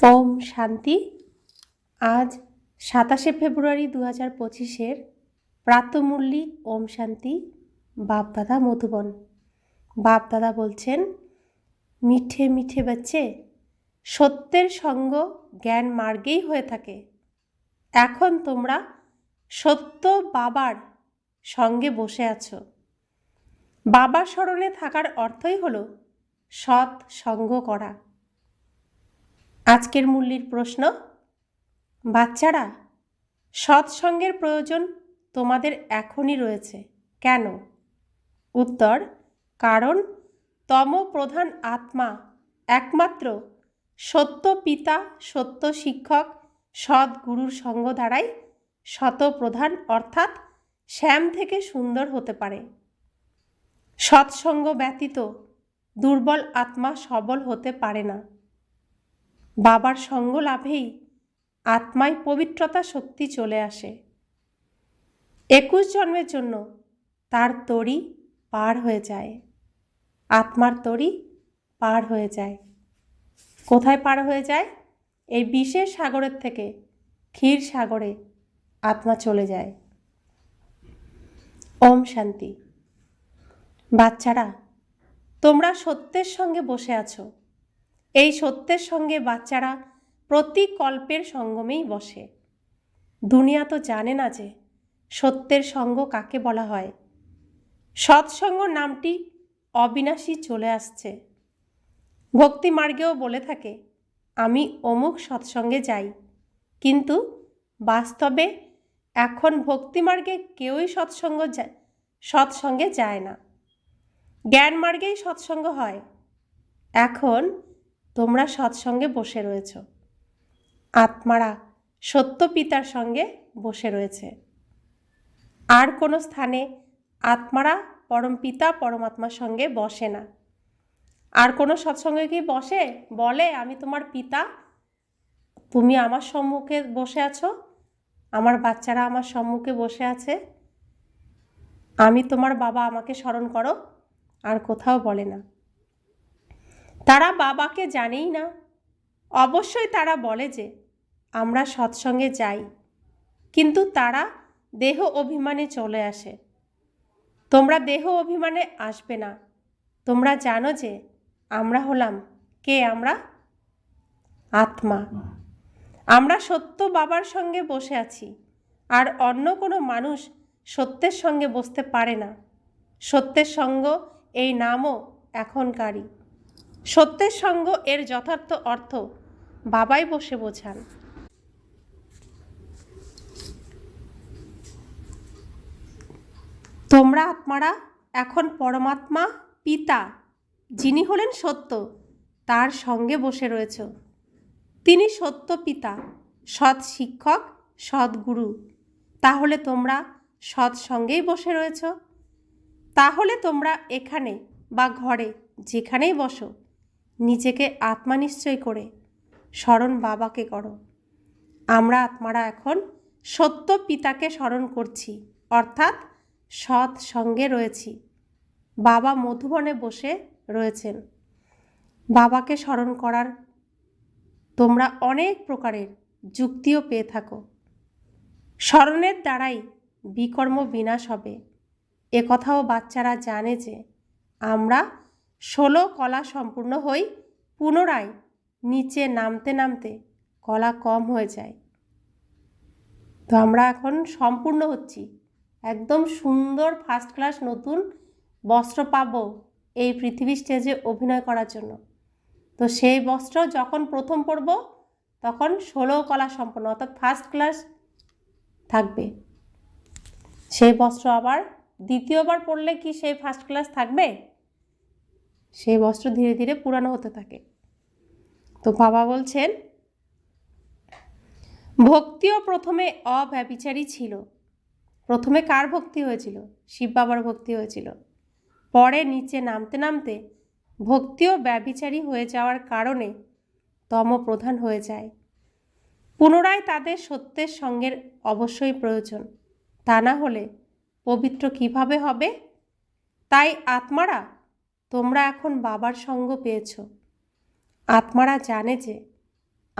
ওম শান্তি। আজ 27শে ফেব্রুয়ারি 2025 প্রাতঃমূল্যি ওম শান্তি। বাপদাদা মধুবন। বাপদাদা বলছেন, মিঠে মিঠে বাচ্চে, সত্যের সঙ্গ জ্ঞান মার্গেই হয়ে থাকে। এখন তোমরা সত্য বাবার সঙ্গে বসে আছো। বাবার স্মরণে থাকার অর্থই হলো সৎ সঙ্গ করা। আজকের মূল্যের প্রশ্ন, বাচ্চারা, সৎসঙ্গের প্রয়োজন তোমাদের এখনই রয়েছে, কেন? উত্তর, কারণ তম প্রধান আত্মা একমাত্র সত্য পিতা, সত্য শিক্ষক, সৎ গুরুর সঙ্গ দ্বারাই শতপ্রধান অর্থাৎ শ্যাম থেকে সুন্দর হতে পারে। সৎসঙ্গ ব্যতীত দুর্বল আত্মা সবল হতে পারে না। বাবার সঙ্গ লাভেই আত্মায় পবিত্রতা শক্তি চলে আসে। 21 জন্মের জন্য তার তরি পার হয়ে যায়। আত্মার তরি পার হয়ে যায়। কোথায় পার হয়ে যায়? এই বিষের সাগরের থেকে ক্ষীর সাগরে আত্মা চলে যায়। ওম শান্তি। বাচ্চারা, তোমরা সত্যের সঙ্গে বসে আছো। এই সত্যের সঙ্গে বাচ্চারা প্রতি কল্পের সঙ্গমেই বসে। দুনিয়া তো জানে না যে সত্যের সঙ্গ কাকে বলা হয়। সৎসঙ্গ নামটি অবিনাশী চলে আসছে। ভক্তি মার্গেও বলে থাকে, আমি অমুক সৎসঙ্গে যাই, কিন্তু বাস্তবে এখন ভক্তি মার্গে কেউই সৎসঙ্গে যায় না। জ্ঞান মার্গেই সৎসঙ্গ হয়। এখন তোমরা সৎসঙ্গে বসে রয়েছ। আত্মারা সত্য পিতার সঙ্গে বসে রয়েছে। আর কোনো স্থানে আত্মারা পরম পিতা পরমাত্মার সঙ্গে বসে না। আর কোনো সৎসঙ্গে কি বসে? বলে, আমি তোমার পিতা, তুমি আমার সম্মুখে বসে আছো, আমার বাচ্চারা আমার সম্মুখে বসে আছে, আমি তোমার বাবা, আমাকে স্মরণ করো। আর কোথাও বলে না। তারা বাবাকে জানেই না। অবশ্যই তারা বলে যে আমরা সৎসঙ্গে যাই, কিন্তু তারা দেহ অভিমানে চলে আসে। তোমরা দেহ অভিমানে আসবে না। তোমরা জানো যে আমরা হলাম কে? আমরা আত্মা। আমরা সত্য বাবার সঙ্গে বসে আছি। আর অন্য কোনো মানুষ সত্যের সঙ্গে বসতে পারে না। সত্যের সঙ্গ এই নামও এখনকারই। সত্যের সঙ্গ এর যথার্থ অর্থ বাবাই বসে বোঝান। তোমরা আত্মারা এখন পরমাত্মা পিতা, যিনি হলেন সত্য, তার সঙ্গে বসে রয়েছ। তিনি সত্য পিতা, সৎ শিক্ষক, সৎ গুরু। তাহলে তোমরা সৎসঙ্গেই বসে রয়েছ। তাহলে তোমরা এখানে বা ঘরে যেখানেই বসো, নিজেকে আত্মা নিশ্চয় করে স্মরণ বাবাকে করো। আমরা আত্মারা এখন সত্য পিতাকে স্মরণ করছি, অর্থাৎ সৎ সঙ্গে রয়েছি। বাবা মধুবনে বসে রয়েছেন। বাবাকে স্মরণ করার তোমরা অনেক প্রকারের যুক্তিও পেয়ে থাকো। স্মরণের দ্বারাই বিকর্ম বিনাশ হবে। একথাও বাচ্চারা জানে যে আমরা 16 কলা সম্পূর্ণ হই, পুনরায় নিচে নামতে নামতে কলা কম হয়ে যায়। তো আমরা এখন সম্পূর্ণ হচ্ছি। একদম সুন্দর ফার্স্ট ক্লাস নতুন বস্ত্র পাবো এই পৃথিবী স্টেজে অভিনয় করার জন্য। তো সেই বস্ত্র যখন প্রথম পরব তখন 16 কলা সম্পন্ন, অর্থাৎ ফার্স্ট ক্লাস থাকবে। সেই বস্ত্র আবার দ্বিতীয়বার পরলে কি সেই ফার্স্ট ক্লাস থাকবে? সেই বস্ত্র ধীরে ধীরে পুরানো হতে থাকে। তো বাবা বলছেন, ভক্তিও প্রথমে অব্যভিচারী ছিল। প্রথমে কার ভক্তি হয়েছিল? শিব বাবার ভক্তি হয়েছিল। পরে নিচে নামতে নামতে ভক্তিও ব্যভিচারী হয়ে যাওয়ার কারণে তম প্রধান হয়ে যায়। পুনরায় তাদের সত্যের সঙ্গের অবশ্যই প্রয়োজন, তা না হলে পবিত্র কিভাবে হবে? তাই আত্মারা, তোমরা এখন বাবার সঙ্গ পেয়েছ। আত্মারা জানে যে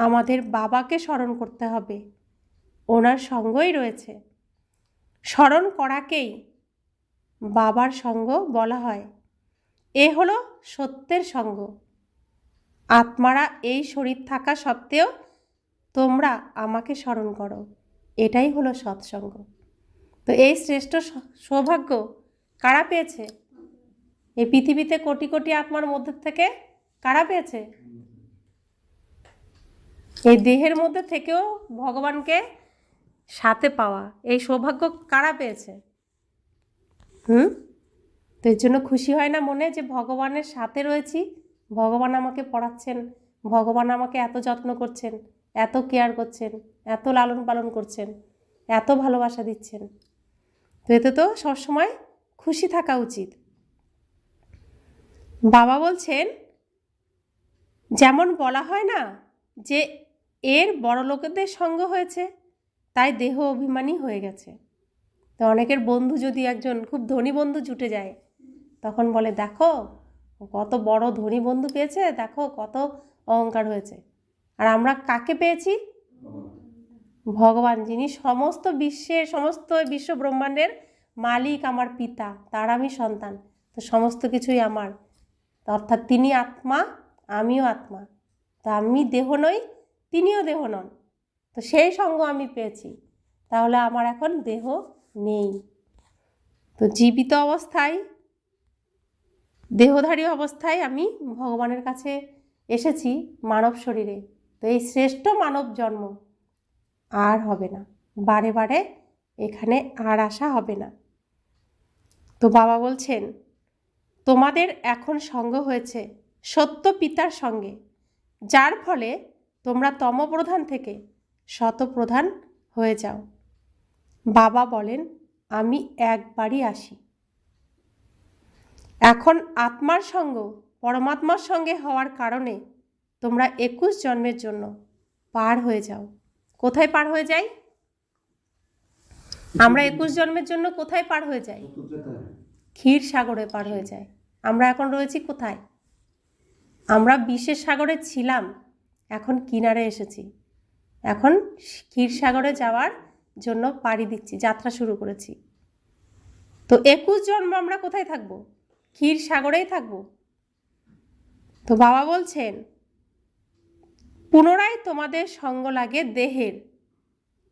আমাদের বাবাকে স্মরণ করতে হবে, ওনার সঙ্গই রয়েছে। স্মরণ করাকেই বাবার সঙ্গ বলা হয়। এ হলো সত্যের সঙ্গ। আত্মারা এই শরীর থাকা সত্ত্বেও তোমরা আমাকে স্মরণ করো, এটাই হলো সৎসঙ্গ। তো এই শ্রেষ্ঠ সৌভাগ্য কারা পেয়েছে? এই পৃথিবীতে কোটি কোটি আত্মার মধ্যে থেকে কারা পেয়েছে? এই দেহের মধ্যে থেকেও ভগবানকে সাথে পাওয়া, এই সৌভাগ্য কারা পেয়েছে? তো এর জন্য খুশি হয় না মনে যে ভগবানের সাথে রয়েছি, ভগবান আমাকে পড়াচ্ছেন, ভগবান আমাকে এত যত্ন করছেন, এত কেয়ার করছেন, এত লালন পালন করছেন, এত ভালোবাসা দিচ্ছেন। তো এতে তো সবসময় খুশি থাকা উচিত। বাবা বলছেন, যেমন বলা হয় না যে এর বড় লোকেদের সঙ্গ হয়েছে তাই দেহ অভিমানী হয়ে গেছে। তো অনেকের বন্ধু যদি একজন খুব ধনী বন্ধু জুটে যায়, তখন বলে দেখো কত বড় ধনী বন্ধু পেয়েছে, দেখো কত অহংকার হয়েছে। আর আমরা কাকে পেয়েছি? ভগবান, যিনি সমস্ত বিশ্বের, সমস্ত বিশ্ব ব্রহ্মাণ্ডের মালিক, আমার পিতা, তার আমি সন্তান। তো সমস্ত কিছুই আমার, অর্থাৎ তিনি আত্মা, আমিও আত্মা। তা আমি দেহ নই, তিনিও দেহ নন। তো সেই সঙ্গ আমি পেয়েছি, তাহলে আমার এখন দেহ নেই। তো জীবিত অবস্থায়, দেহধারী অবস্থায় আমি ভগবানের কাছে এসেছি মানব শরীরে। তো এই শ্রেষ্ঠ মানব জন্ম আর হবে না, বারে বারে এখানে আর আসা হবে না। তো বাবা বলছেন, তোমাদের এখন সঙ্গ হয়েছে সত্য পিতার সঙ্গে, যার ফলে তোমরা তমপ্রধান থেকে শতপ্রধান হয়ে যাও। বাবা বলেন, আমি একবারই আসি। এখন আত্মার সঙ্গ পরমাত্মার সঙ্গে হওয়ার কারণে তোমরা 21 জন্মের জন্য পার হয়ে যাও। কোথায় পার হয়ে যাই আমরা? 21 জন্মের জন্য কোথায় পার হয়ে যাই? ক্ষীর সাগরে পার হয়ে যায়। আমরা এখন রয়েছি কোথায়? আমরা বিষের সাগরে ছিলাম, এখন কিনারে এসেছি। এখন ক্ষীর সাগরে যাওয়ার জন্য পাড়ি দিচ্ছি, যাত্রা শুরু করেছি। তো 21 জন্ম আমরা কোথায় থাকবো? ক্ষীর সাগরেই থাকবো। তো বাবা বলছেন, পুনরায় তোমাদের সঙ্গ লাগে দেহের,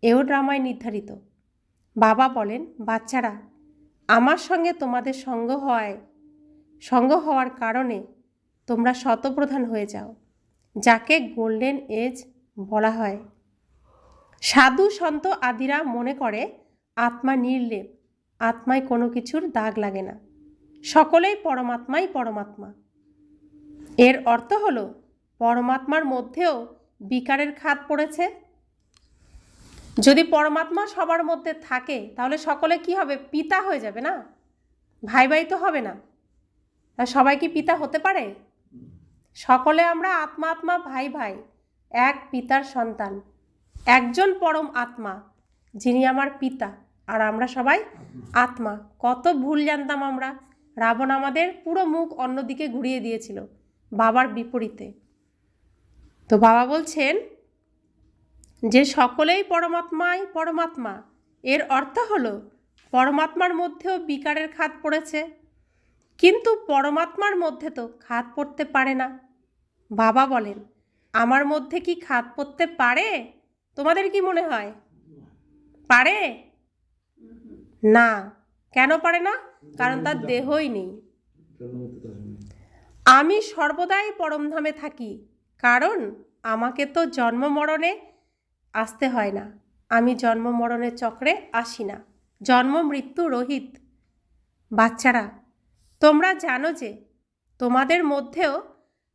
এও ড্রামায় নির্ধারিত। বাবা বলেন, বাচ্চারা, আমার সঙ্গে তোমাদের সঙ্গ হওয়ার কারণে তোমরা শতপ্রধান হয়ে যাও, যাকে গোল্ডেন এজ বলা হয়। সাধু সন্ত আদিরা মনে করে আত্মা নির্লেপ, আত্মায় কোনো কিছুর দাগ লাগে না, সকলেই পরমাত্মাই পরমাত্মা। এর অর্থ হলো পরমাত্মার মধ্যেও বিকারের খাদ পড়েছে। যদি পরমাত্মা সবার মধ্যে থাকে তাহলে সকলে কি হবে? পিতা হয়ে যাবে না? ভাই ভাই তো হবে না। সবাই কি পিতা হতে পারে? সকলে আমরা আত্মা আত্মা, ভাই ভাই, এক পিতার সন্তান। একজন পরম আত্মা যিনি আমার পিতা, আর আমরা সবাই আত্মা। কত ভুল জানতাম আমরা। রাবণ আমাদের পুরো মুখ অন্যদিকে ঘুরিয়ে দিয়েছিল, বাবার বিপরীতে। তো বাবা বলছেন যে সকলেই পরমাত্মাই পরমাত্মা, এর অর্থ হলো পরমাত্মার মধ্যেও বিকারের খাদ পড়েছে, কিন্তু পরমাত্মার মধ্যে তো খাদ পড়তে পারে না। বাবা বলেন, আমার মধ্যে কি খাদ পড়তে পারে? তোমাদের কি মনে হয় পারে? না। কেন পারে না? কারণ তার দেহই নেই। আমি সর্বদাই পরমধামে থাকি, কারণ আমাকে তো জন্ম মরণে আসতে হয় না। আমি জন্ম মরণের চক্রে আসি না, জন্ম মৃত্যু রহিত। বাচ্চারা, তোমরা জানো যে তোমাদের মধ্যেও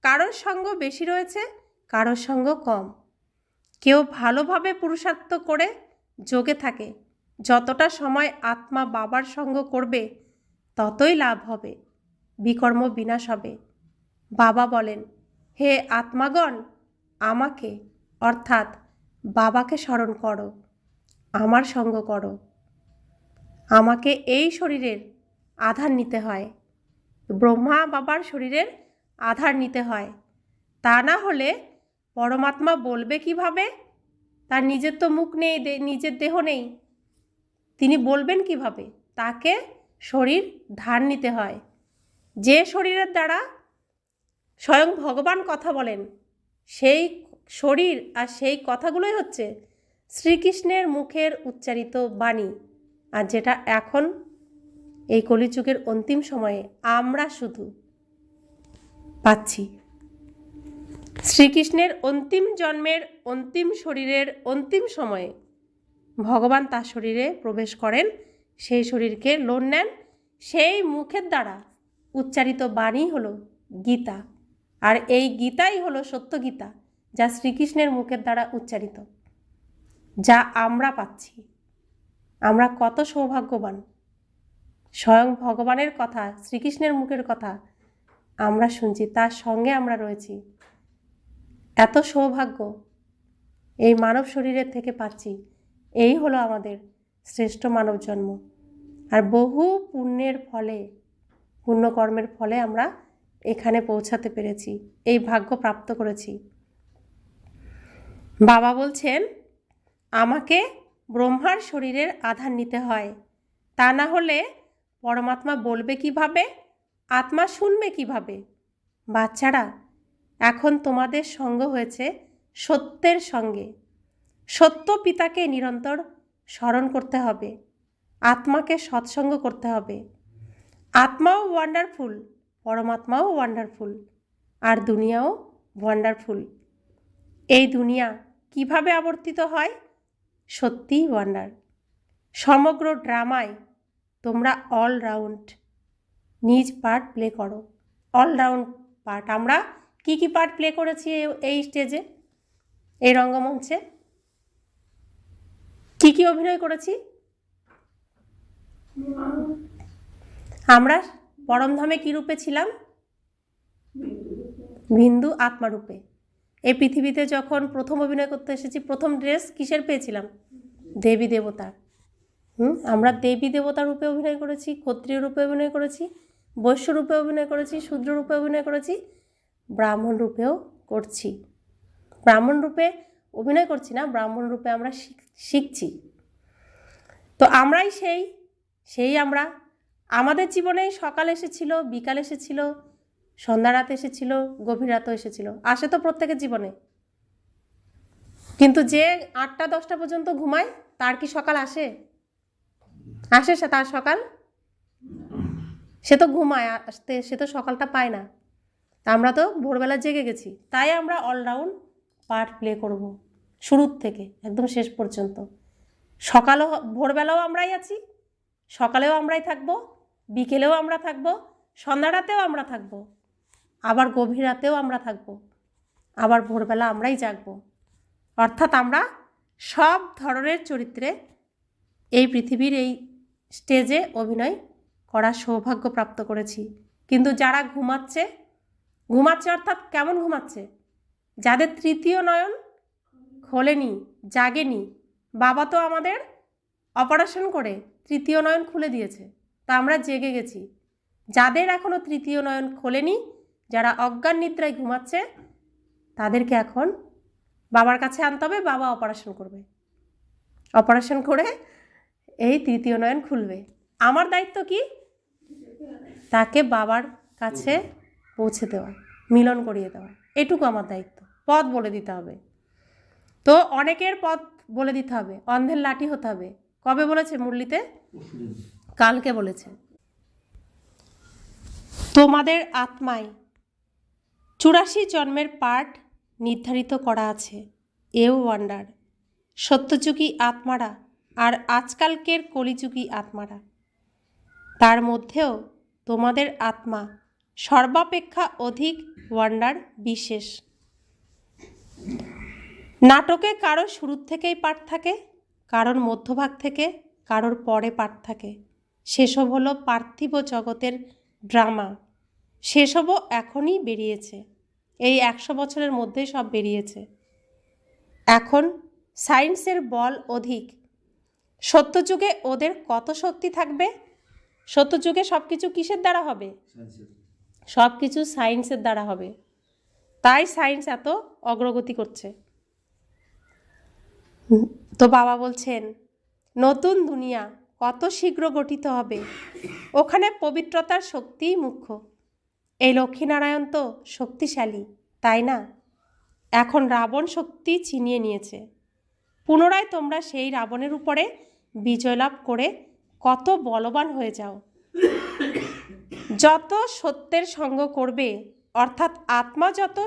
কারোর সঙ্গ বেশি রয়েছে, কারোর সঙ্গ কম। কেউ ভালোভাবে পুরুষার্থ করে যোগে থাকে, যতটা সময় আত্মা বাবার সঙ্গ করবে ততই লাভ হবে, বিকর্ম বিনাশ হবে। বাবা বলেন, হে আত্মাগণ, আমাকে অর্থাৎ বাবাকে স্মরণ করো, আমার সঙ্গ করো। আমাকে এই শরীরের আধার নিতে হয়, ব্রহ্মা বাবার শরীরের আধার নিতে হয়। তা না হলে পরমাত্মা বলবে কিভাবে? তার নিজের তো মুখ নেই, নিজের দেহ নেই, তিনি বলবেন কিভাবে? তাকে শরীর ধার নিতে হয়। যে শরীরের দ্বারা স্বয়ং ভগবান কথা বলেন, সেই শরীর আর সেই কথাগুলোই হচ্ছে শ্রীকৃষ্ণের মুখের উচ্চারিত বাণী। আর যেটা এখন এই কলিযুগের অন্তিম সময়ে আমরা শুধু পাচ্ছি। শ্রীকৃষ্ণের অন্তিম জন্মের অন্তিম শরীরের অন্তিম সময়ে ভগবান তার শরীরে প্রবেশ করেন, সেই শরীরকে লোন নেন, সেই মুখের দ্বারা উচ্চারিত বাণী হলো গীতা। আর এই গীতাই হলো সত্য গীতা, যা শ্রীকৃষ্ণের মুখের দ্বারা উচ্চারিত, যা আমরা পাচ্ছি। আমরা কত সৌভাগ্যবান! স্বয়ং ভগবানের কথা, শ্রীকৃষ্ণের মুখের কথা আমরা শুনছি, তার সঙ্গে আমরা রয়েছি। এত সৌভাগ্য এই মানব শরীরের থেকে পাচ্ছি। এই হলো আমাদের শ্রেষ্ঠ মানব জন্ম। আর বহু পুণ্যের ফলে, পুণ্যকর্মের ফলে আমরা এখানে পৌঁছাতে পেরেছি, এই ভাগ্য প্রাপ্ত করেছি। বাবা বলছেন, আমাকে ব্রহ্মার শরীরের আধার নিতে হয়, তা না হলে পরমাত্মা বলবে কিভাবে, আত্মা শুনবে কিভাবে? বাচ্চারা, এখন তোমাদের সঙ্গ হয়েছে সত্যের সঙ্গে। সত্য পিতাকে নিরন্তর স্মরণ করতে হবে, আত্মাকে সৎসঙ্গ করতে হবে। আত্মাও ওয়ান্ডারফুল, পরমাত্মাও ওয়ান্ডারফুল, আর দুনিয়াও ওয়ান্ডারফুল। এই দুনিয়া কিভাবে আবর্তিত হয়? সত্যিই ওয়ান্ডার। সমগ্র ড্রামায় তোমরা অলরাউন্ড নিজ পার্ট প্লে করো, অলরাউন্ড পার্ট। আমরা কি কি পার্ট প্লে করেছি এই স্টেজে, এই রঙ্গমঞ্চে? কি কি অভিনয় করেছি? আমরা পরমধামে কি রূপে ছিলাম? বিন্দু আত্মারূপে। এই পৃথিবীতে যখন প্রথম অভিনয় করতে এসেছি, প্রথম ড্রেস কিসের পেয়েছিলাম? দেবী দেবতার। আমরা দেবী দেবতার রূপে অভিনয় করেছি, ক্ষত্রিয় রূপে অভিনয় করেছি, বৈশ্য রূপে অভিনয় করেছি, শূদ্র রূপে অভিনয় করেছি, ব্রাহ্মণ রূপেও করছি। ব্রাহ্মণ রূপে অভিনয় করছি না, ব্রাহ্মণ রূপে আমরা শিখছি। তো আমরাই সেই আমরা। আমাদের জীবনে সকাল এসেছিল, বিকাল এসেছিল, সন্ধ্যা রাত এসেছিল, গভীর রাতও এসেছিল, আসে তো প্রত্যেকের জীবনে। কিন্তু যে 8টা 10টা পর্যন্ত ঘুমায়, তার কি সকাল আসে? আসে সে তার সকাল? সে তো ঘুমায়, আসতে সে তো সকালটা পায় না। আমরা তো ভোরবেলা জেগে গেছি, তাই আমরা অলরাউন্ড পার্ট প্লে করব শুরুর থেকে একদম শেষ পর্যন্ত। সকালও, ভোরবেলাও আমরাই আছি, সকালেও আমরাই থাকবো, বিকেলেও আমরা থাকবো, সন্ধ্যা রাতেও আমরা থাকবো, আবার গভীর রাতেও আমরা থাকবো, আবার ভোরবেলা আমরাই জাগবো। অর্থাৎ আমরা সব ধরনের চরিত্রে এই পৃথিবীর এই স্টেজে অভিনয় করার সৌভাগ্য প্রাপ্ত করেছি। কিন্তু যারা ঘুমাচ্ছে অর্থাৎ কেমন ঘুমাচ্ছে? যাদের তৃতীয় নয়ন খোলেনি, জাগেনি, বাবা তো আমাদের অপারেশন করে তৃতীয় নয়ন খুলে দিয়েছে, তা আমরা জেগে গেছি। যাদের এখনও তৃতীয় নয়ন খোলেনি, যারা অজ্ঞান নিদ্রায় ঘুমাচ্ছে, তাদেরকে এখন বাবার কাছে আনতে হবে, বাবা অপারেশন করবে, অপারেশন করে এই তৃতীয় নয়ন খুলবে। আমার দায়িত্ব কি? তাকে বাবার কাছে পৌঁছে দেওয়া, মিলন করিয়ে দেওয়া, এটুকু আমার দায়িত্ব। পথ বলে দিতে হবে। তো অনেকের পথ বলে দিতে হবে, অন্ধের লাঠি হতে হবে। কবে বলেছে মুরলিতে? কালকে বলেছে। তোমাদের আত্মায় 84 জন্মের পার্ট নির্ধারিত করা আছে। এও ওয়ান্ডার। সত্যযুগী আত্মারা আর আজকালকের কলিযুগী আত্মারা, তার মধ্যেও তোমাদের আত্মা সর্বাপেক্ষা অধিক ওয়ান্ডার, বিশেষ। নাটকে কারোর শুরুর থেকেই পার্ট থাকে, কারোর মধ্যভাগ থেকে, কারোর পরে পার্ট থাকে। সেসব হলো পার্থিব জগতের ড্রামা। সেসবও এখনই বেরিয়েছে, এই 100 বছরের মধ্যেই সব বেরিয়েছে। এখন সায়েন্সের বল অধিক। সত্যযুগে ওদের কত শক্তি থাকবে? সত্যযুগে সব কিছু কিসের দ্বারা হবে? সব কিছু সায়েন্সের দ্বারা হবে। তাই সায়েন্স এত অগ্রগতি করছে। তো বাবা বলছেন নতুন দুনিয়া কত শীঘ্র গঠিত হবে, ওখানে পবিত্রতার শক্তিই মুখ্য। এই লক্ষ্মীনারায়ণ তো শক্তিশালী, তাই না? এখন রাবণ শক্তি ছিনিয়ে নিয়েছে। পুনরায় তোমরা সেই রাবণের উপরে বিজয় লাভ করে কত বলবান হয়ে যাও। যত সত্যের সঙ্গ করবে, অর্থাৎ আত্মা যত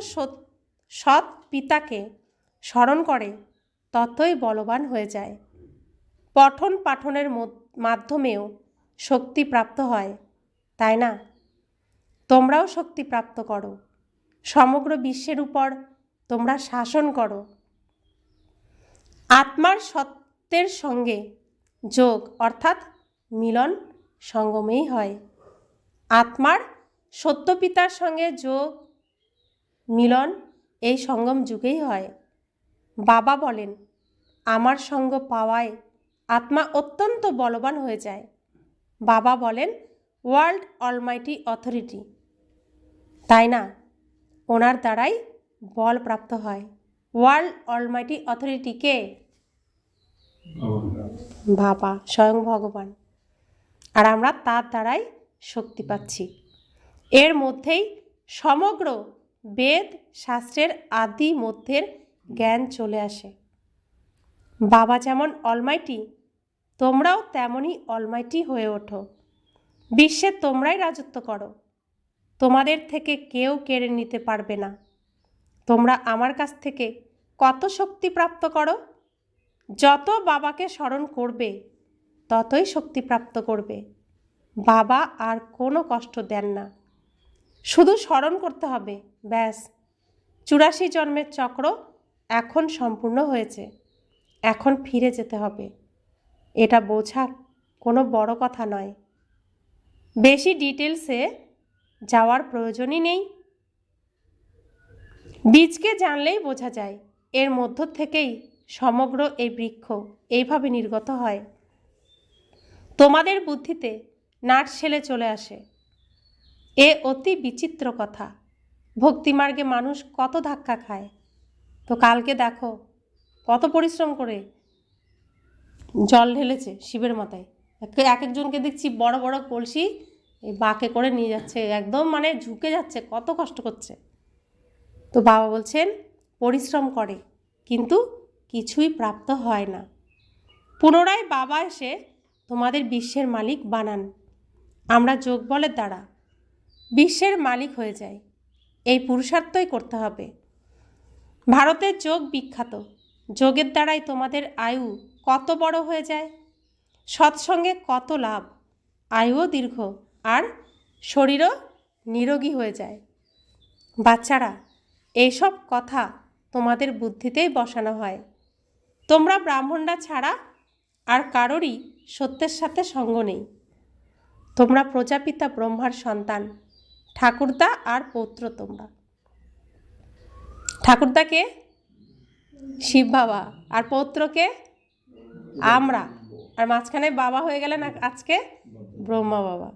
সৎ পিতাকে স্মরণ করে, ততই বলবান হয়ে যায়। পঠন পাঠনের মাধ্যমেও শক্তি প্রাপ্ত হয়, তাই না? তোমরাও শক্তি প্রাপ্ত করো, সমগ্র বিশ্বের উপর তোমরা শাসন করো। আত্মার সত্যের সঙ্গে যোগ অর্থাৎ মিলন সঙ্গমেই হয়। আত্মার সত্য পিতার সঙ্গে যোগ মিলন এই সঙ্গম যুগেই হয়। বাবা বলেন আমার সঙ্গ পাওয়ায় আত্মা অত্যন্ত বলবান হয়ে যায়। বাবা বলেন ওয়ার্ল্ড অলমাইটি অথরিটি, তাই না? ওনার দ্বারাই বল প্রাপ্ত হয়। ওয়ার্ল্ড অলমাইটি অথরিটি কে? বাবা, স্বয়ং ভগবান। আর আমরা তার দ্বারাই শক্তি পাচ্ছি। এর মধ্যেই সমগ্র বেদ শাস্ত্রের আদি মধ্যের জ্ঞান চলে আসে। বাবা যেমন অলমাইটি, তোমরাও তেমনই অলমাইটি হয়ে ওঠো। বিশ্বে তোমরাই রাজত্ব করো, তোমাদের থেকে কেউ কেড়ে নিতে পারবে না। তোমরা আমার কাছ থেকে কত শক্তি প্রাপ্ত করো। যত বাবাকে স্মরণ করবে ততই শক্তি প্রাপ্ত করবে। বাবা আর কোনো কষ্ট দেন না, শুধু স্মরণ করতে হবে, ব্যাস। 84 জন্মের চক্র এখন সম্পূর্ণ হয়েছে, এখন ফিরে যেতে হবে। এটা বোঝা কোনো বড় কথা নয়। বেশি ডিটেলসে যাওয়ার প্রয়োজনই নেই। বীজকে জানলেই বোঝা যায়, এর মধ্য থেকেই সমগ্র এই বৃক্ষ এইভাবে নির্গত হয়। তোমাদের বুদ্ধিতে নাট ছেলে চলে আসে। এ অতি বিচিত্র কথা। ভক্তিমার্গে মানুষ কত ধাক্কা খায়। তো কালকে দেখো কত পরিশ্রম করে জল ঢেলেছে শিবের মাথায়। এক একজনকে দেখছি বড় বড় কলসি এই বাঁকে করে নিয়ে যাচ্ছে, একদম মানে ঝুঁকে যাচ্ছে, কত কষ্ট করছে। তো বাবা বলছেন পরিশ্রম করে কিন্তু কিছুই প্রাপ্ত হয় না। পুনরায় বাবা এসে তোমাদের বিশ্বের মালিক বানান। আমরা যোগ বলের দ্বারা বিশ্বের মালিক হয়ে যাই। এই পুরুষার্থই করতে হবে। ভারতের যোগ বিখ্যাত। যোগের দ্বারাই তোমাদের আয়ু কত বড় হয়ে যায়, সৎসঙ্গে কত লাভ, আয়ুও দীর্ঘ আর শরীরও নিরোগী হয়ে যায়। বাচ্চারা, এইসব কথা তোমাদের বুদ্ধিতেই বসানো হয়। তোমরা ব্রাহ্মণরা ছাড়া আর কারোরই সত্যের সাথে সঙ্গ নেই। তোমরা প্রজাপিতা ব্রহ্মার সন্তান, ঠাকুরদা আর পৌত্র। তোমরা ঠাকুরদাকে শিব বাবা আর পৌত্রকে আমরা, আর মাঝখানে বাবা হয়ে গেলেন আজকে ব্রহ্মা বাবা।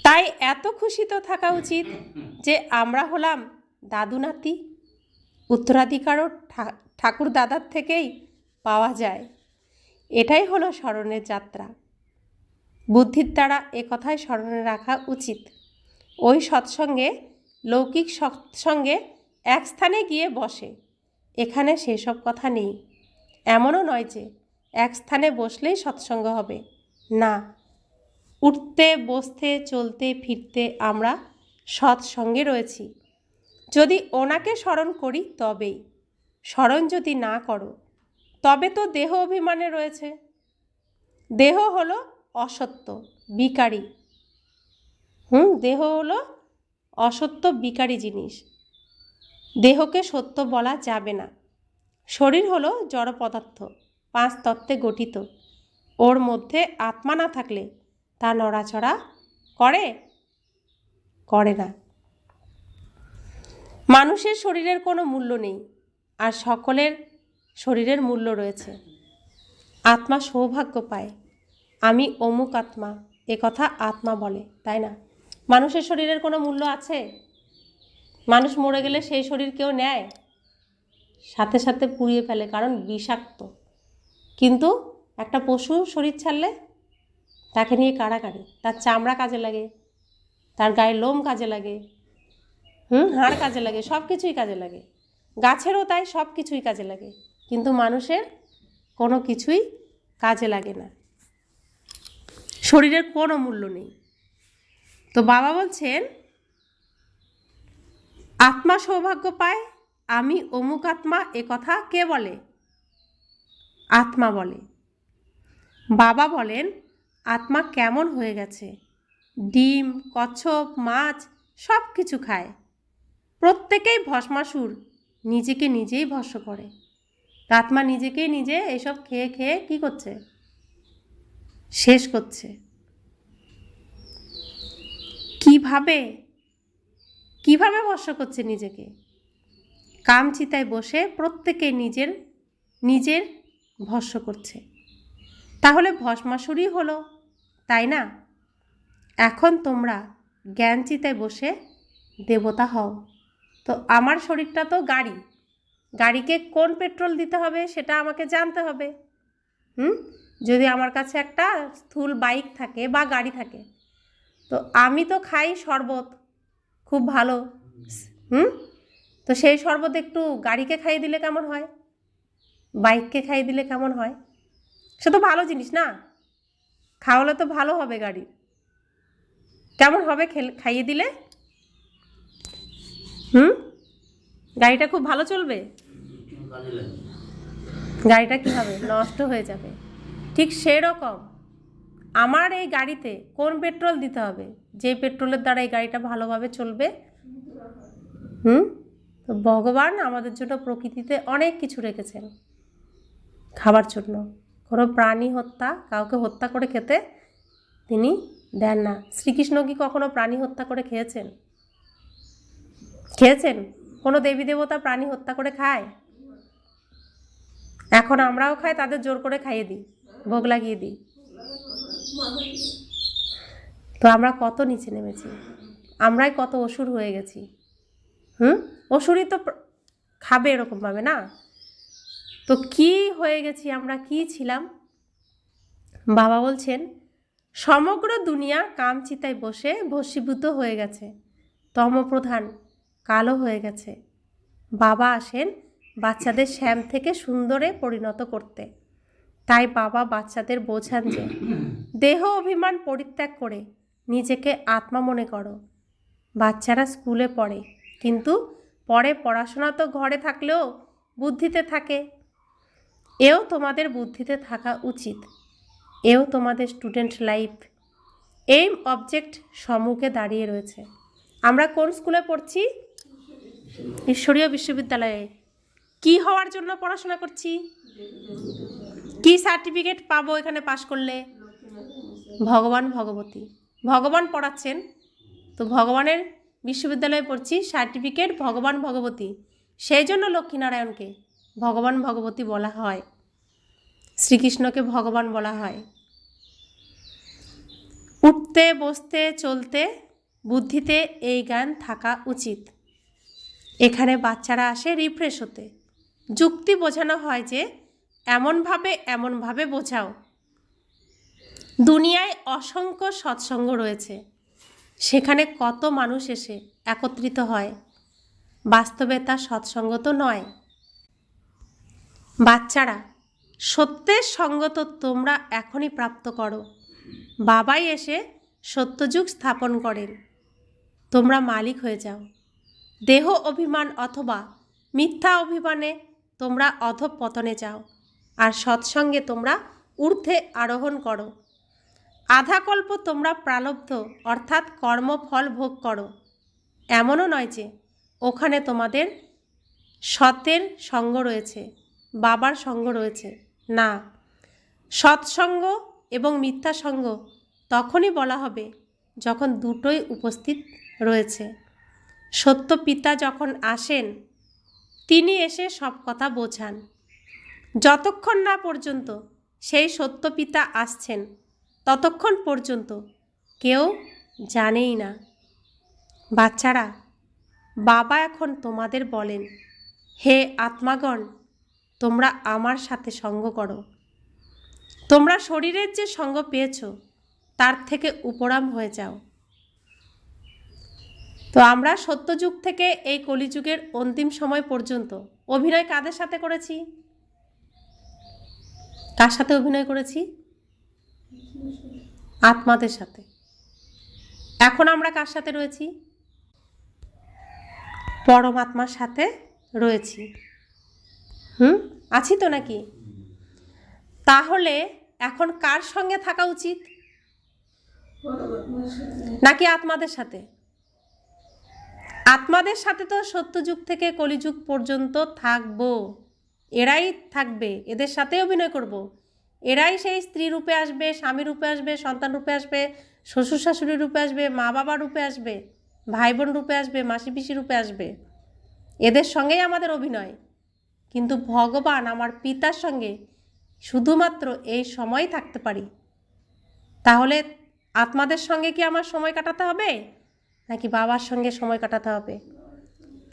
তাই এত খুশি তো থাকা উচিত যে আমরা হলাম দাদু নাতি। উত্তরাধিকারও ঠাকুর দাদার থেকেই পাওয়া যায়। এটাই হলো স্মরণের যাত্রা। বুদ্ধির দ্বারা এ কথাই স্মরণে রাখা উচিত। ওই সৎসঙ্গে লৌকিক সৎসঙ্গে এক স্থানে গিয়ে বসে, এখানে সেসব কথা নেই। এমনও নয় যে এক স্থানে বসলেই সৎসঙ্গ হবে, না। উঠতে বসতে চলতে ফিরতে আমরা সৎসঙ্গে রয়েছি। যদি ওনাকে স্মরণ করি তবেই। স্মরণ যদি না করো তবে তো দেহ অভিমানে রয়েছে। দেহ হলো অসত্য, বিকারী। দেহ হলো অসত্য, বিকারী জিনিস। দেহকে সত্য বলা যাবে না। শরীর হলো জড় পদার্থ, 5 তত্ত্বে গঠিত। ওর মধ্যে আত্মা না থাকলে তা নড়াচড়া করে না। মানুষের শরীরের কোনো মূল্য নেই, আর সকলের শরীরের মূল্য রয়েছে। আত্মা সৌভাগ্য পায়, আমি অমুক আত্মা, এ কথা আত্মা বলে, তাই না? মানুষের শরীরের কোনো মূল্য আছে? মানুষ মরে গেলে সেই শরীর কেউ নেয়, সাথে সাথে পুড়িয়ে ফেলে, কারণ বিষাক্ত। কিন্তু একটা পশু শরীর ছাড়লে তাকে নিয়ে কাড়াকাড়ি, তার চামড়া কাজে লাগে, তার গায়ের লোম কাজে লাগে, হাড় কাজে লাগে, সব কিছুই কাজে লাগে। গাছেরও তাই, সব কিছুই কাজে লাগে। কিন্তু মানুষের কোনো কিছুই কাজে লাগে না, শরীরের কোনো মূল্য নেই। তো বাবা বলছেন, আত্মা সৌভাগ্য পায়, আমি অমুক আত্মা, এ কথা কে বলে? আত্মা বলে। বাবা বলেন, আত্মা কেমন হয়ে গেছে, ডিম, কচ্ছপ, মাছ সব কিছু খায়। প্রত্যেকেই ভস্মাসুর, নিজেকে নিজেই ভস্ম করে। আত্মা নিজেকেই নিজে এসব খেয়ে খেয়ে কি করছে? শেষ করছে। কিভাবে কিভাবে ভস্ম করছে নিজেকে? কামচিতায় বসে প্রত্যেকে নিজের নিজের ভস্ম করছে। তাহলে ভস্মাসুরই হলো, তাই না? এখন তোমরা জ্ঞানচিতায় বসে দেবতা হও। তো আমার শরীরটা তো গাড়ি, গাড়িকে কোন পেট্রোল দিতে হবে সেটা আমাকে জানতে হবে। যদি আমার কাছে একটা স্থূল বাইক থাকে বা গাড়ি থাকে, তো আমি তো খাই শরবত, খুব ভালো। তো সেই শরবত একটু গাড়িকে খাইয়ে দিলে কেমন হয়, বাইককে খাইয়ে দিলে কেমন হয়? সে তো ভালো জিনিস না, খাওয়ালে তো ভালো হবে গাড়ি। কেমন হবে খাইয়ে দিলে? গাড়িটা খুব ভালো চলবে? গাড়িটা কী হবে? নষ্ট হয়ে যাবে। ঠিক সেরকম আমার এই গাড়িতে কোন পেট্রোল দিতে হবে, যে পেট্রোলের দ্বারা এই গাড়িটা ভালোভাবে চলবে। তো ভগবান আমাদের জন্য প্রকৃতিতে অনেক কিছু রেখেছেন খাবার জন্য। কোনো প্রাণী হত্যা, কাউকে হত্যা করে খেতে তিনি দেন না। শ্রীকৃষ্ণ কি কখনো প্রাণী হত্যা করে খেয়েছেন? কোনো দেবী দেবতা প্রাণী হত্যা করে খায়? এখন আমরাও খাই, তাদের জোর করে খাইয়ে দিই, ভোগ লাগিয়ে দিই। তো আমরা কত নিচে নেমেছি, আমরাই কত অসুর হয়ে গেছি। অসুরই তো খাবে এরকমভাবে না? তো কি হয়ে গেছি আমরা, কি ছিলাম? বাবা বলছেন, সমগ্র দুনিয়া কামচিতায় বসে ভস্মীভূত হয়ে গেছে, তমপ্রধান, কালো হয়ে গেছে। বাবা আসেন বাচ্চাদের শ্যাম থেকে সুন্দরে পরিণত করতে। তাই বাবা বাচ্চাদের বোঝান যে দেহ অভিমান পরিত্যাগ করে নিজেকে আত্মা মনে করো। বাচ্চারা স্কুলে পড়ে, কিন্তু পরে পড়াশোনা তো ঘরে থাকলেও বুদ্ধিতে থাকে। এও তোমাদের বুদ্ধিতে থাকা উচিত। এও তোমাদের স্টুডেন্ট লাইফ। এইম অবজেক্ট সম্মুখে দাঁড়িয়ে রয়েছে। আমরা কোন স্কুলে পড়ছি? ঈশ্বরীয় বিশ্ববিদ্যালয়ে। কি হওয়ার জন্য পড়াশোনা করছি? কি সার্টিফিকেট পাবো এখানে পাশ করলে? ভগবান ভগবতী, ভগবান পড়াচ্ছেন, তো ভগবানের বিশ্ববিদ্যালয়ে পড়ছি, সার্টিফিকেট ভগবান ভগবতী। সেই জন্য লক্ষ্মীনারায়ণকে ভগবান ভগবতী বলা হয়, শ্রীকৃষ্ণকে ভগবান বলা হয়। উঠতে বসতে চলতে বুদ্ধিতে এই জ্ঞান থাকা উচিত। এখানে বাচ্চারা আসে রিফ্রেশ হতে। যুক্তি বোঝানো হয় যে এমনভাবে বোঝাও। দুনিয়ায় অসংখ্য সৎসঙ্গ রয়েছে, সেখানে কত মানুষ এসে একত্রিত হয়। বাস্তবে তা সৎসঙ্গ তো নয়। বাচ্চারা, সত্যের সঙ্গ তো তোমরা এখনই প্রাপ্ত করো। বাবাই এসে সত্যযুগ স্থাপন করেন, তোমরা মালিক হয়ে যাও। দেহ অভিমান অথবা মিথ্যা অভিমানে তোমরা অধঃপতনে যাও, আর সৎসঙ্গে তোমরা ঊর্ধ্বে আরোহণ করো। আধাকল্প তোমরা প্রালব্ধ অর্থাৎ কর্মফল ভোগ করো। এমনও নয় যে ওখানে তোমাদের সতের সঙ্গ রয়েছে, বাবার সঙ্গ রয়েছে, না। সৎসঙ্গ এবং মিথ্যা সঙ্গ তখনই বলা হবে যখন দুটোই উপস্থিত রয়েছে। সত্য পিতা যখন আসেন, তিনি এসে সব কথা বোঝান। যতক্ষণ না পর্যন্ত সেই সত্য পিতা আসছেন, ততক্ষণ পর্যন্ত কেউ জানেই না। বাচ্চারা, বাবা এখন তোমাদের বলেন, হে আত্মাগণ, তোমরা আমার সাথে সঙ্গ করো। তোমরা শরীরের যে সঙ্গ পেয়েছ তার থেকে উপরাম হয়ে যাও। তো আমরা সত্যযুগ থেকে এই কলিযুগের অন্তিম সময় পর্যন্ত অভিনয় কাদের সাথে করেছি? কার সাথে অভিনয় করেছি? আত্মাদের সাথে। এখন আমরা কার সাথে রয়েছি? পরমাত্মার সাথে রয়েছি। আছি তো নাকি? তাহলে এখন কার সঙ্গে থাকা উচিত? নাকি আত্মাদের সাথে? আত্মাদের সাথে তো সত্যযুগ থেকে কলিযুগ পর্যন্ত থাকবো, এরাই থাকবে, এদের সাথে অভিনয় করব। এরাই সেই স্ত্রী রূপে আসবে, স্বামী রূপে আসবে, সন্তান রূপে আসবে, শ্বশুর শাশুড়ি রূপে আসবে, মা বাবা রূপে আসবে, ভাই বোন রূপে আসবে, মাসি পিসি রূপে আসবে। এদের সঙ্গেই আমাদের অভিনয়। কিন্তু ভগবান আমার পিতার সঙ্গে শুধুমাত্র এই সময় থাকতে পারি। তাহলে আত্মাদের সঙ্গে কি আমার সময় কাটাতে হবে, নাকি বাবার সঙ্গে সময় কাটাতে হবে?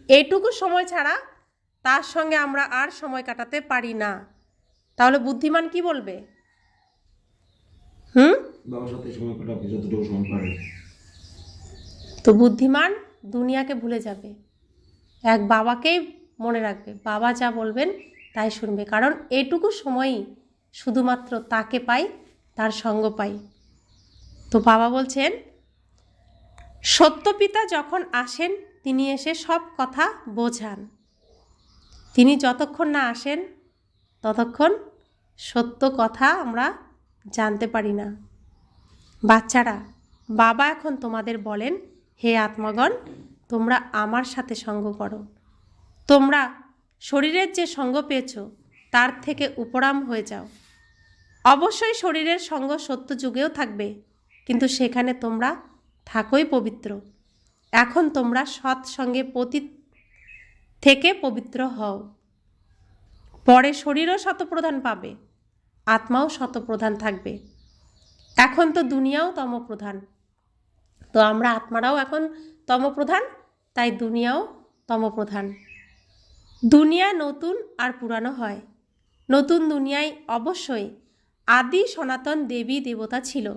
এইটুকু সময় ছাড়া তার সঙ্গে আমরা আর সময় কাটাতে পারি না। তাহলে বুদ্ধিমান কি বলবে? বাবার সাথে সময় কাটাবে যতটুকু সময় পারে। তো বুদ্ধিমান দুনিয়াকে ভুলে যাবে, এক বাবাকেই মনে রাখবে। বাবা যা বলবেন তাই শুনবে, কারণ এইটুকু সময়ই শুধুমাত্র তাকে পাই, তার সঙ্গ পাই। তো বাবা বলছেন, সত্যপিতা যখন আসেন তিনি এসে সব কথা বোঝান। তিনি যতক্ষণ না আসেন ততক্ষণ সত্য কথা আমরা জানতে পারি না। বাচ্চারা, বাবা এখন তোমাদের বলেন, হে আত্মাগণ, তোমরা আমার সাথে সঙ্গ করো। তোমরা শরীরের যে সঙ্গ পেয়েছ তার থেকে উপরাম হয়ে যাও। অবশ্যই শরীরের সঙ্গ সত্য যুগেও থাকবে, কিন্তু সেখানে তোমরা থাকোই পবিত্র। এখন তোমরা সৎসঙ্গে পতিত থেকে পবিত্র হও। পরে শরীরও শতপ্রধান পাবে, আত্মাও শতপ্রধান থাকবে। এখন তো দুনিয়াও তমপ্রধান, তো আমরা আত্মারাও এখন তমপ্রধান, তাই দুনিয়াও তমপ্রধান। দুনিয়া নতুন আর পুরানো হয়। নতুন দুনিয়ায় অবশ্যই আদি সনাতন দেবী দেবতা ছিল।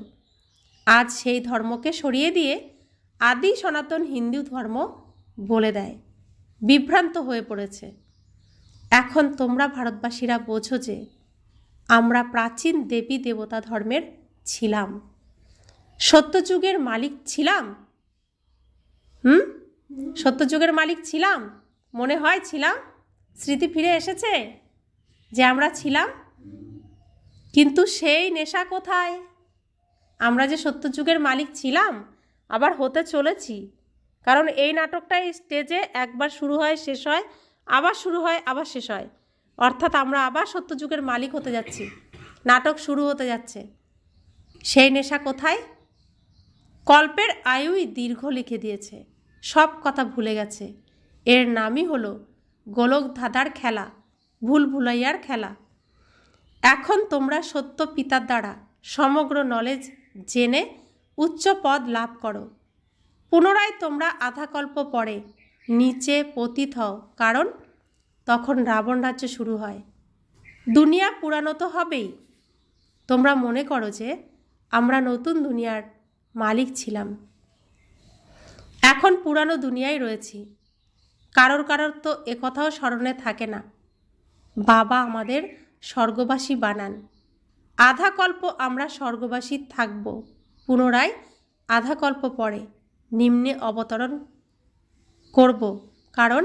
আজ সেই ধর্মকে সরিয়ে দিয়ে আদি সনাতন হিন্দু ধর্ম বলে দেয়, বিভ্রান্ত হয়ে পড়েছে। এখন তোমরা ভারতবাসীরা বোঝো যে আমরা প্রাচীন দেবী দেবতা ধর্মের ছিলাম, সত্যযুগের মালিক ছিলাম। সত্যযুগের মালিক ছিলাম, মনে হয় ছিলাম। স্মৃতি ফিরে এসেছে যে আমরা ছিলাম, কিন্তু সেই নেশা কোথায়? আমরা যে সত্যযুগের মালিক ছিলাম আবার হতে চলেছি, কারণ এই নাটকটাই স্টেজে একবার শুরু হয়, শেষ হয়, আবার শুরু হয়, আবার শেষ হয়। অর্থাৎ আমরা আবার সত্যযুগের মালিক হতে যাচ্ছি, নাটক শুরু হতে যাচ্ছে। সেই নেশা কোথায়? কল্পের আয়ুই দীর্ঘ লিখে দিয়েছে, সব কথা ভুলে গেছে। এর নামই হলো গোলক ধাঁধার খেলা, ভুল ভুলাইয়ার খেলা। এখন তোমরা সত্য পিতার দ্বারা সমগ্র নলেজ জেনে উচ্চ পদ লাভ করো। পুনরায় তোমরা আধাকল্প পরে নিচে পতিত হও, কারণ তখন রাবণ রাজ্য শুরু হয়। দুনিয়া পুরানো তো হবেই। তোমরা মনে করো যে আমরা নতুন দুনিয়ার মালিক ছিলাম, এখন পুরানো দুনিয়ায় রয়েছি। কারোর কারোর তো একথাও স্মরণে থাকে না, বাবা আমাদের স্বর্গবাসী বানান। আধাকল্প আমরা স্বর্গবাসী থাকব, পুনরায় আধাকল্প পরে নিম্নে অবতরণ করব, কারণ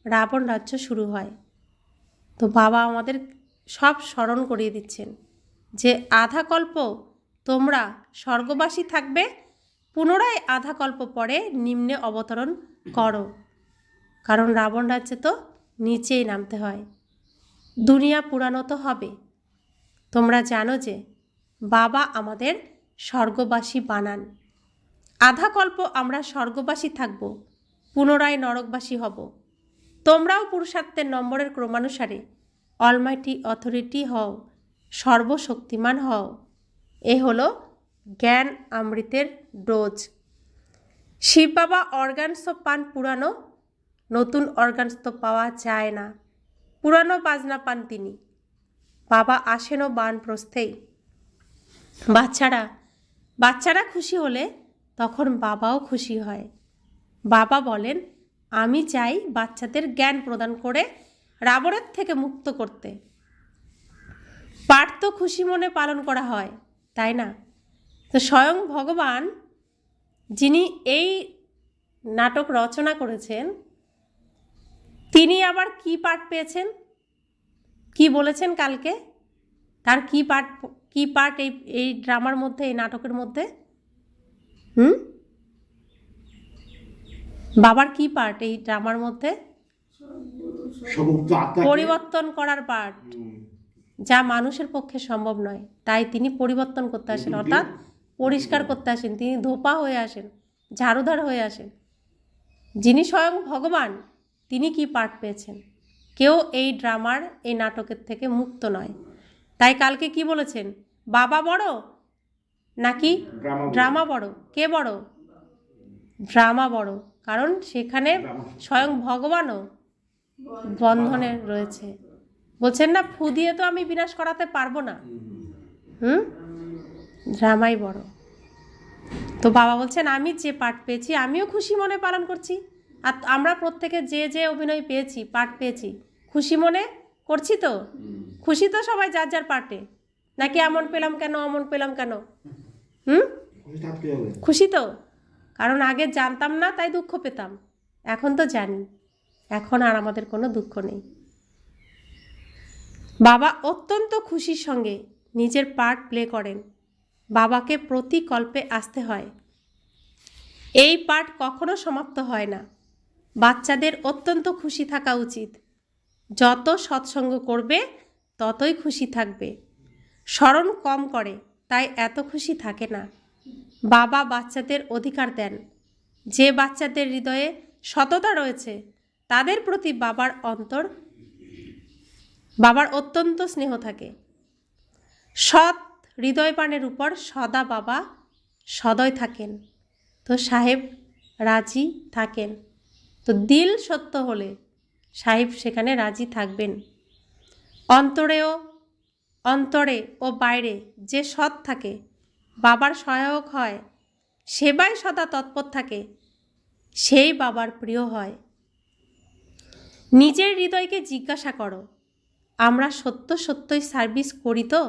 রাবণ রাজ্য শুরু হয়। তো বাবা আমাদের সব স্মরণ করিয়ে দিচ্ছেন যে আধাকল্প তোমরা স্বর্গবাসী থাকবে, পুনরায় আধাকল্প পরে নিম্নে অবতরণ করো, কারণ রাবণ রাজ্যে তো নিচেই নামতে হয়। দুনিয়া পুরানো তো হবে। তোমরা জানো যে বাবা আমাদের স্বর্গবাসী বানান। আধাকল্প আমরা স্বর্গবাসী থাকব, পুনরায় নরকবাসী হব। তোমরাও পুরুষার্থের নম্বরের ক্রমানুসারে অলমাইটি অথরিটি হও, সর্বশক্তিমান হও। এ হলো জ্ঞান অমৃতের ডোজ। শিব বাবা অর্গানস পান পুরানো, নতুন অর্গানস তো পাওয়া যায় না, পুরানো বাজনা পান তিনি। বাবা আসেনও বানপ্রস্থেই। বাচ্চারা খুশি হলে তখন বাবাও খুশি হয়। বাবা বলেন, আমি চাই বাচ্চাদের জ্ঞান প্রদান করে রাবণের থেকে মুক্ত করতে। পাঠ তো খুশি মনে পালন করা হয়, তাই না? তো স্বয়ং ভগবান যিনি এই নাটক রচনা করেছেন, তিনি আবার কি পাঠ পেয়েছেন, কি বলেছেন কালকে? তার কি পাঠ এই ড্রামার মধ্যে, এই নাটকের মধ্যে? বাবার কি পাঠ এই ড্রামার মধ্যে? পরিবর্তন করার পাঠ, যা মানুষের পক্ষে সম্ভব নয়, তাই তিনি পরিবর্তন করতে আসেন, অর্থাৎ পরিষ্কার করতে আসেন। তিনি ধোপা হয়ে আসেন, ঝাড়ুদার হয়ে আসেন। যিনি স্বয়ং ভগবান, তিনি কি পাঠ পেয়েছেন? কেউ এই ড্রামার, এই নাটকের থেকে মুক্ত নয়। তাই কালকে কি বলেছেন? বাবা বড় নাকি ড্রামা বড়? কে বড়? ড্রামা বড়, কারণ সেখানে স্বয়ং ভগবানও বন্ধনে রয়েছে। বলছেন না, ফু দিয়ে তো আমি বিনাশ করাতে পারবো না। ড্রামাই বড়। তো বাবা বলছেন, আমি যে পাঠ পেয়েছি আমিও খুশি মনে পালন করছি। আর আমরা প্রত্যেকে যে অভিনয় পেয়েছি, পাঠ পেয়েছি, খুশি মনে করছি তো? খুশি তো সবাই যার যার পাঠে, নাকি এমন পেলাম কেন, অমন পেলাম কেন? খুশি তো? কারণ আগে জানতাম না, তাই দুঃখ পেতাম। এখন তো জানি, এখন আর আমাদের কোনো দুঃখ নেই। বাবা অত্যন্ত খুশির সঙ্গে নিজের পার্ট প্লে করেন। বাবাকে প্রতি কল্পে আসতে হয়। এই পাঠ কখনো সমাপ্ত হয় না। বাচ্চাদের অত্যন্ত খুশি থাকা উচিত। যত সৎসঙ্গ করবে ততই খুশি থাকবে। স্মরণ কম করে, তাই এত খুশি থাকে না। বাবা বাচ্চাদের অধিকার দেন। যে বাচ্চাদের হৃদয়ে সততা রয়েছে, তাদের প্রতি বাবার অত্যন্ত স্নেহ থাকে। সৎ হৃদয়বানের উপর সদা বাবা সদয় থাকেন। তো সাহেব রাজি থাকেন। তো দিল সত্য হলে সাহেব সেখানে রাজি থাকবেন। অন্তরে ও বাইরে যে সৎ থাকে, বাবার সহায়ক হয়, সেবায় সদা তৎপর থাকে, সেই বাবার প্রিয় হয়। নিজের হৃদয়কে জিজ্ঞাসা করো, আমরা সত্যই সার্ভিস করি তো?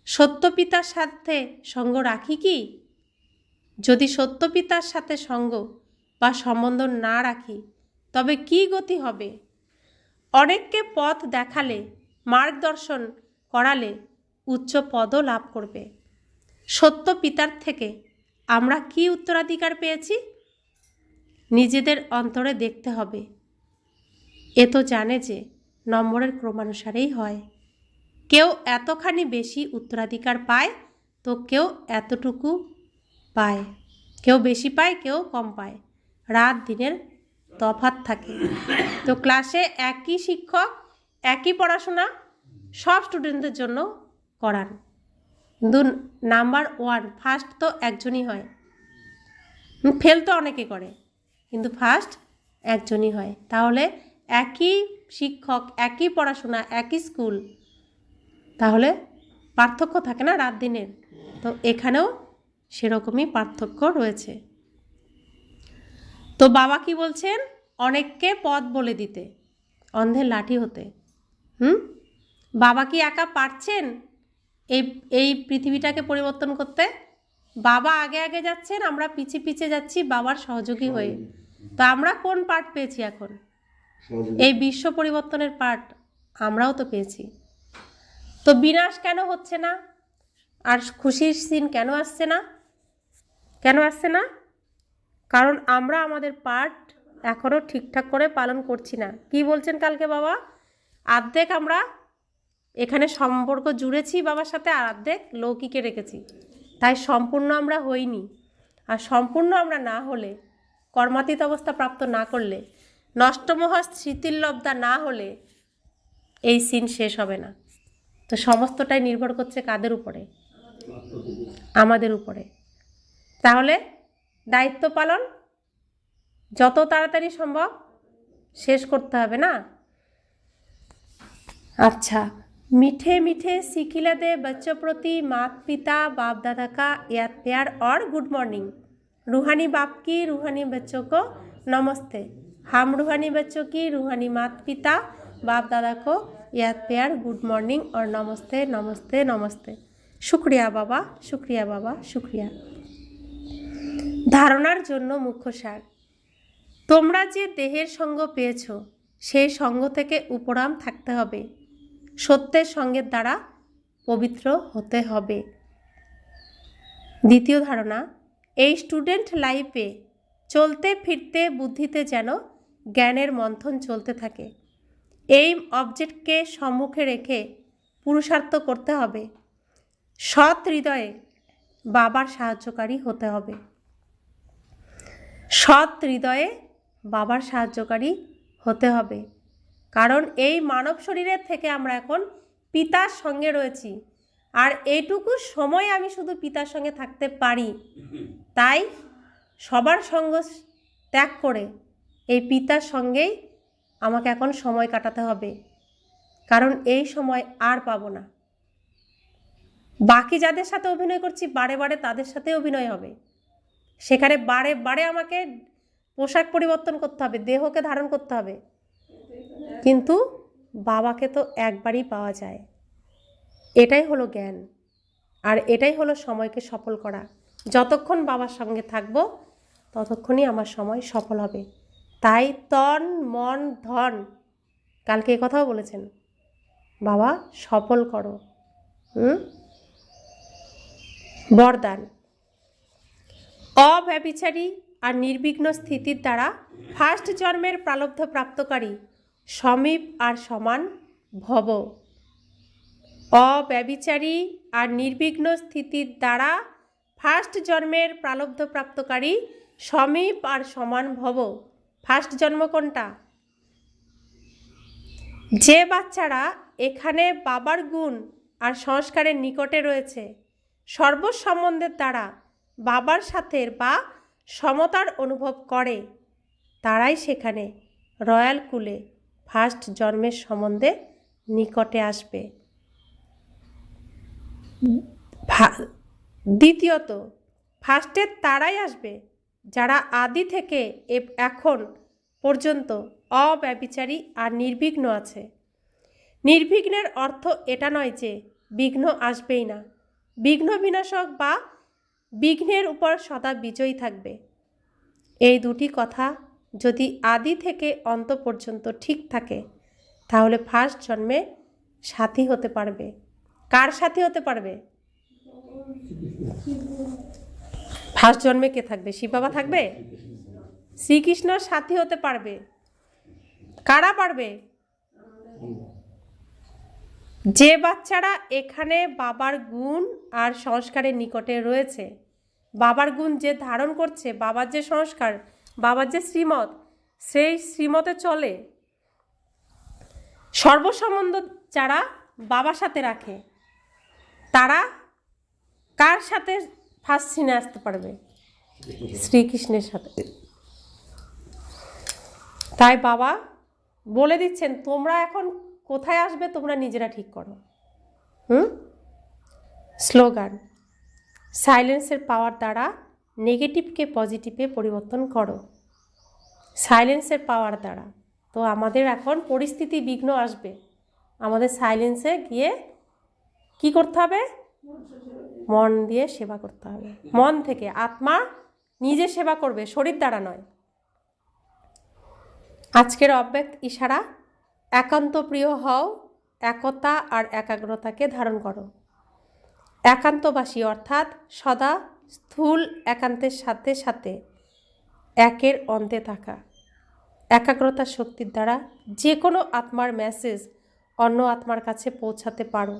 সত্য পিতার সাথে সঙ্গ রাখি কি? যদি সত্য পিতার সাথে সঙ্গ বা সম্বন্ধ না রাখি, তবে কি গতি হবে? অনেককে পথ দেখালে, মার্গদর্শন করালে উচ্চ পদও লাভ করবে। সত্য পিতার থেকে আমরা কি উত্তরাধিকার পেয়েছি? নিজেদের অন্তরে দেখতে হবে। এ তো জানে যে নম্বরের ক্রমানুসারেই হয়। কেউ এতখানি বেশি উত্তরাধিকার পায়, তো কেউ এতটুকু পায়। কেউ বেশি পায়, কেউ কম পায়। রাত দিনের তফাৎ থাকে। তো ক্লাসে একই শিক্ষক, একই পড়াশোনা সব স্টুডেন্টদের জন্য করান। নাম্বার 1 ফার্স্ট তো একজনই হয়। ফেল তো অনেকে করে, কিন্তু ফার্স্ট একজনই হয়। তাহলে একই শিক্ষক, একই পড়াশোনা, একই স্কুল, তাহলে পার্থক্য থাকে না রাত দিনের? তো এখানেও সেরকমই পার্থক্য রয়েছে। তো বাবা কি বলছেন? অনেককে পথ বলে দিতে, অন্ধের লাঠি হতে। বাবা কি একা পারছেন এই পৃথিবীটাকে পরিবর্তন করতে? বাবা আগে আগে যাচ্ছেন, আমরা পিছে যাচ্ছি বাবার সহযোগী হয়ে। তো আমরা কোন পাঠ পেয়েছি এখন? এই বিশ্ব পরিবর্তনের পাঠ আমরাও তো পেয়েছি। তো বিনাশ কেন হচ্ছে না? আর খুশির সিন কেন আসছে না? কারণ আমরা আমাদের পাঠ এখনও ঠিকঠাক করে পালন করছি না। কি বলছেন কালকে বাবা? অর্ধেক আমরা এখানে সম্পর্ক জুড়েছি বাবার সাথে, আর অর্ধেক লৌকিকে রেখেছি। তাই সম্পূর্ণ আমরা হইনি। আর সম্পূর্ণ আমরা না হলে, কর্মাতীত অবস্থা প্রাপ্ত না করলে, নষ্টমোহ স্মৃতির লব্ধা না হলে এই সিন শেষ হবে না। তো সমস্তটাই নির্ভর করছে কাদের উপরে? আমাদের উপরে। তাহলে দায়িত্ব পালন যত তাড়াতাড়ি সম্ভব শেষ করতে হবে না। अच्छा, मीठे मीठे सिकिला दे बच्चों प्रति माता पिता बाप दादा का याद प्यार और गुड मॉर्निंग। रूहानी बाप की रूहानी बच्चों को नमस्ते। हम रूहानी बच्चों की रूहानी माता पिता बाप दादा को याद प्यार गुड मॉर्निंग और नमस्ते नमस्ते नमस्ते। शुक्रिया बाबा, शुक्रिया बाबा, शुक्रिया। ধারণার জন্য মুখ্য সার। তোমরা যে দেহের সঙ্গ পেয়েছো সেই সঙ্গ থেকে উপরাম থাকতে হবে, সত্যের সঙ্গের দ্বারা পবিত্র হতে হবে। দ্বিতীয় ধারণা, এই স্টুডেন্ট লাইফে চলতে ফিরতে বুদ্ধিতে যেন জ্ঞানের মন্থন চলতে থাকে। এই অবজেক্টকে সম্মুখে রেখে পুরুষার্থ করতে হবে, সৎ হৃদয়ে বাবার সাহায্যকারী হতে হবে। সৎ হৃদয়ে বাবার সাহায্যকারী হতে হবে, কারণ এই মানব শরীরের থেকে আমরা এখন পিতার সঙ্গে রয়েছি, আর এইটুকু সময় আমি শুধু পিতার সঙ্গে থাকতে পারি। তাই সবার সঙ্গ ত্যাগ করে এই পিতার সঙ্গেই আমাকে এখন সময় কাটাতে হবে, কারণ এই সময় আর পাবো না। বাকি যাদের সাথে অভিনয় করছি বারে বারে তাদের সাথে অভিনয় হবে, সেখানে বারে বারে আমাকে পোশাক পরিবর্তন করতে হবে, দেহকে ধারণ করতে হবে, কিন্তু বাবাকে তো একবারই পাওয়া যায়। এটাই হলো জ্ঞান, আর এটাই হলো সময়কে সফল করা। যতক্ষণ বাবার সঙ্গে থাকবো ততক্ষণই আমার সময় সফল হবে। তাই তন মন ধন, কালকে এই কথাও বলেছেন বাবা, সফল করো। বরদান, অব্যভিচারী আর নির্বিঘ্ন স্থিতির দ্বারা ফার্স্ট জন্মের প্রারব্ধ প্রাপ্তকারী সমীপ আর সমান ভব। অব্যভিচারী আর নির্বিঘ্ন স্থিতির দ্বারা ফার্স্ট জন্মের প্রারব্ধ প্রাপ্তকারী সমীপ আর সমান ভব। ফার্স্ট জন্ম কোনটা? যে বাচ্চারা এখানে বাবার গুণ আর সংস্কারের নিকটে রয়েছে, সর্বসম্বন্ধের দ্বারা বাবার সাথে বা সমতার অনুভব করে, তারাই সেখানে রয়্যাল কুলে ফার্স্ট জন্মের সম্বন্ধে নিকটে আসবে। দ্বিতীয়ত, ফার্স্টের তারাই আসবে যারা আদি থেকে এখন পর্যন্ত অব্যভিচারী আর নির্বিঘ্ন আছে। নির্বিঘ্নের অর্থ এটা নয় যে বিঘ্ন আসবেই না, বিঘ্ন বিনাশক বা বিঘ্নের উপর সদা বিজয়ী থাকবে। এই দুটি কথা যদি আদি থেকে অন্ত পর্যন্ত ঠিক থাকে, তাহলে ফার্স্ট জন্মে সাথী হতে পারবে। কার সাথী হতে পারবে? ফার্স্ট জন্মে কে থাকবে? শিব বাবা থাকবে? শ্রীকৃষ্ণর সাথী হতে পারবে। কারা পারবে? যে বাচ্চারা এখানে বাবার গুণ আর সংস্কারের নিকটে রয়েছে, বাবার গুণ যে ধারণ করছে, বাবার যে সংস্কার, বাবার যে শ্রীমত, সেই শ্রীমতে চলে, সর্বসম্বন্ধ যারা বাবার সাথে রাখে, তারা কার সাথে ফার্স্ট সিনে আসতে পারবে? শ্রীকৃষ্ণের সাথে। তাই বাবা বলে দিচ্ছেন, তোমরা এখন কোথায় আসবে তোমরা নিজেরা ঠিক করো। স্লোগান, সাইলেন্সের পাওয়ার দ্বারা নেগেটিভকে পজিটিভে পরিবর্তন করো। সাইলেন্সের পাওয়ার দ্বারা। তো আমাদের এখন পরিস্থিতি বিঘ্ন আসবে, আমাদের সাইলেন্সে গিয়ে কি করতে হবে? মন দিয়ে সেবা করতে হবে। মন থেকে আত্মা নিজে সেবা করবে, শরীর দ্বারা নয়। আজকের অব্যক্ত ইশারা, একান্ত প্রিয় হও, একতা আর একাগ্রতাকে ধারণ করো। একান্তবাসী অর্থাৎ সদা স্থূল একান্তের সাথে সাথে একের অন্তে থাকা। একাগ্রতার শক্তির দ্বারা যে কোনো আত্মার মেসেজ অন্য আত্মার কাছে পৌঁছাতে পারো,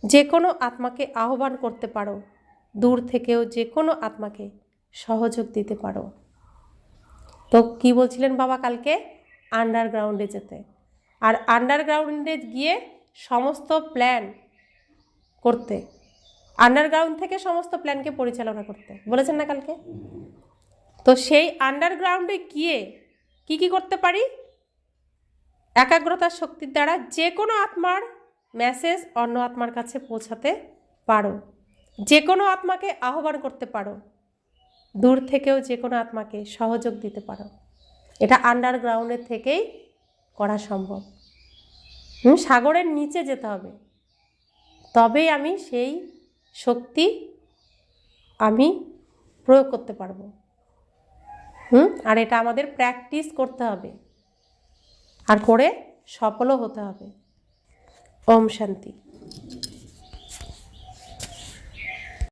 যে কোনো আত্মাকে আহ্বান করতে পারো, দূর থেকেও যে কোনো আত্মাকে সহযোগ দিতে পারো। তো কি বলছিলেন বাবা কালকে? আন্ডারগ্রাউন্ডে যেতে, আর আন্ডারগ্রাউন্ডে গিয়ে সমস্ত প্ল্যান করতে, আন্ডারগ্রাউন্ড থেকে সমস্ত প্ল্যানকে পরিচালনা করতে বলেছেন না কালকে? তো সেই আন্ডারগ্রাউন্ডে গিয়ে কি কি করতে পারি? একাগ্রতার শক্তির দ্বারা যে কোনো আত্মার মেসেজ অন্য আত্মার কাছে পৌঁছাতে পারো, যে কোনো আত্মাকে আহ্বান করতে পারো, দূর থেকেও যে কোনো আত্মাকে সহযোগ দিতে পারো। এটা আন্ডারগ্রাউন্ডের থেকেই করা সম্ভব। সাগরের নিচে যেতে হবে, তবেই আমি সেই শক্তি আমি প্রয়োগ করতে পারবো। আর এটা আমাদের প্র্যাকটিস করতে হবে, আর করে সফলও হতে হবে। ওম শান্তি।